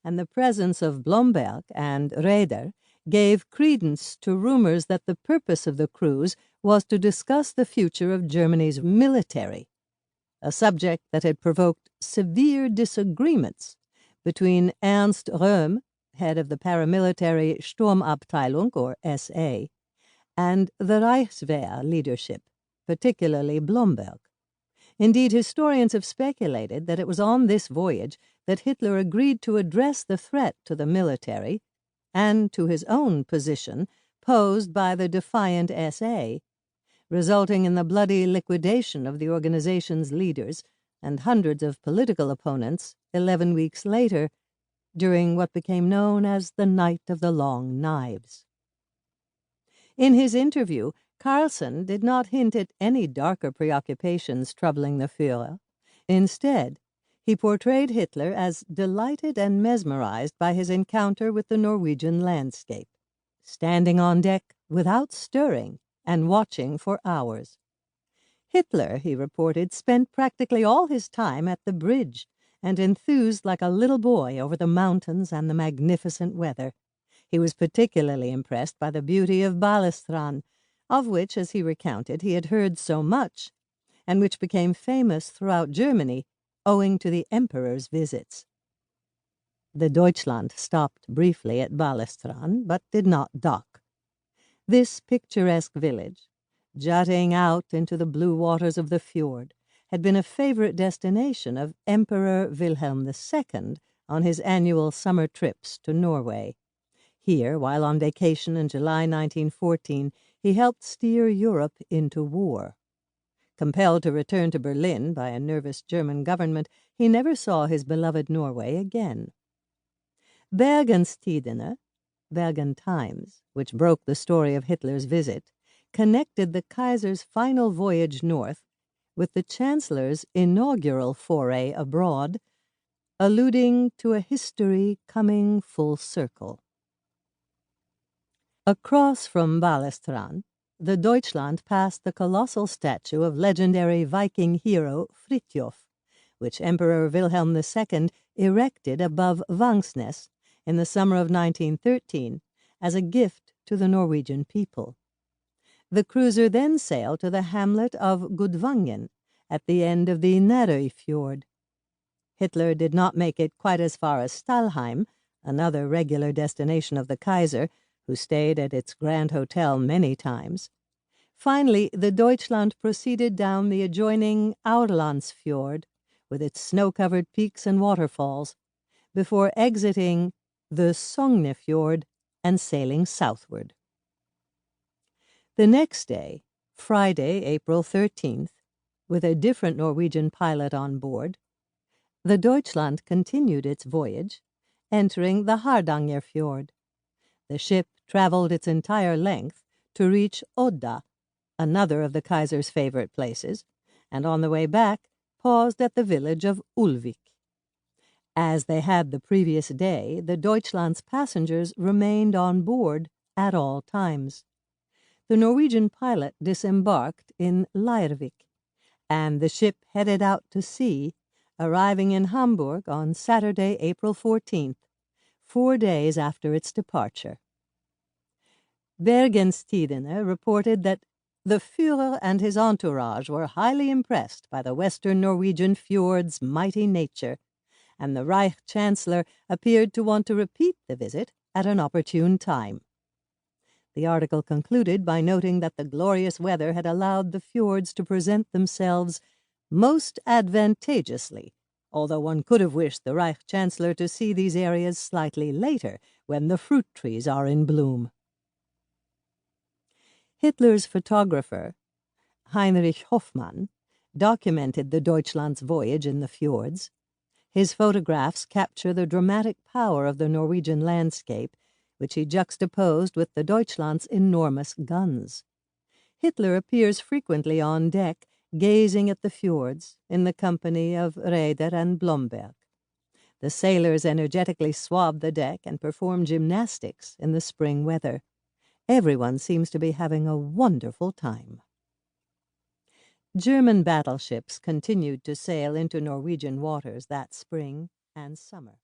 and the presence of Blomberg and Raeder gave credence to rumors that the purpose of the cruise was to discuss the future of Germany's military, a subject that had provoked severe disagreements between Ernst Röhm, head of the paramilitary Sturmabteilung, or SA, and the Reichswehr leadership, particularly Blomberg. Indeed, historians have speculated that it was on this voyage that Hitler agreed to address the threat to the military and to his own position posed by the defiant SA, resulting in the bloody liquidation of the organization's leaders and hundreds of political opponents 11 weeks later, during what became known as the Night of the Long Knives. In his interview, Carlson did not hint at any darker preoccupations troubling the Führer. Instead, he portrayed Hitler as delighted and mesmerized by his encounter with the Norwegian landscape, standing on deck without stirring and watching for hours. Hitler, he reported, spent practically all his time at the bridge and enthused like a little boy over the mountains and the magnificent weather. He was particularly impressed by the beauty of Balestrand, of which, as he recounted, he had heard so much, and which became famous throughout Germany owing to the Emperor's visits. The Deutschland stopped briefly at Balestrand, but did not dock. This picturesque village, jutting out into the blue waters of the fjord, had been a favorite destination of Emperor Wilhelm II on his annual summer trips to Norway. Here, while on vacation in July 1914, he helped steer Europe into war. Compelled to return to Berlin by a nervous German government, he never saw his beloved Norway again. Bergens Tidende, Bergen Times, which broke the story of Hitler's visit, connected the Kaiser's final voyage north with the Chancellor's inaugural foray abroad, alluding to a history coming full circle. Across from Balestrand, the Deutschland passed the colossal statue of legendary Viking hero Fridtjof, which Emperor Wilhelm II erected above Vangsnes in the summer of 1913 as a gift to the Norwegian people. The cruiser then sailed to the hamlet of Gudvangen at the end of the Narrow Fjord. Hitler did not make it quite as far as Stahlheim, another regular destination of the Kaiser, who stayed at its Grand Hotel many times. Finally, the Deutschland proceeded down the adjoining Aurlandsfjord, with its snow-covered peaks and waterfalls, before exiting the Sognefjord and sailing southward. The next day, Friday, April 13th, with a different Norwegian pilot on board, the Deutschland continued its voyage, entering the Hardangerfjord. The ship traveled its entire length to reach Odda, another of the Kaiser's favorite places, and on the way back paused at the village of Ulvik. As they had the previous day, the Deutschland's passengers remained on board at all times. The Norwegian pilot disembarked in Leirvik, and the ship headed out to sea, arriving in Hamburg on Saturday, April 14th, 4 days after its departure. Bergens Tidende reported that the Führer and his entourage were highly impressed by the western Norwegian fjord's mighty nature, and the Reich Chancellor appeared to want to repeat the visit at an opportune time. The article concluded by noting that the glorious weather had allowed the fjords to present themselves most advantageously, although one could have wished the Reich Chancellor to see these areas slightly later, when the fruit trees are in bloom. Hitler's photographer, Heinrich Hoffmann, documented the Deutschland's voyage in the fjords. His photographs capture the dramatic power of the Norwegian landscape, which he juxtaposed with the Deutschland's enormous guns. Hitler appears frequently on deck, gazing at the fjords in the company of Raeder and Blomberg. The sailors energetically swab the deck and perform gymnastics in the spring weather. Everyone seems to be having a wonderful time. German battleships continued to sail into Norwegian waters that spring and summer.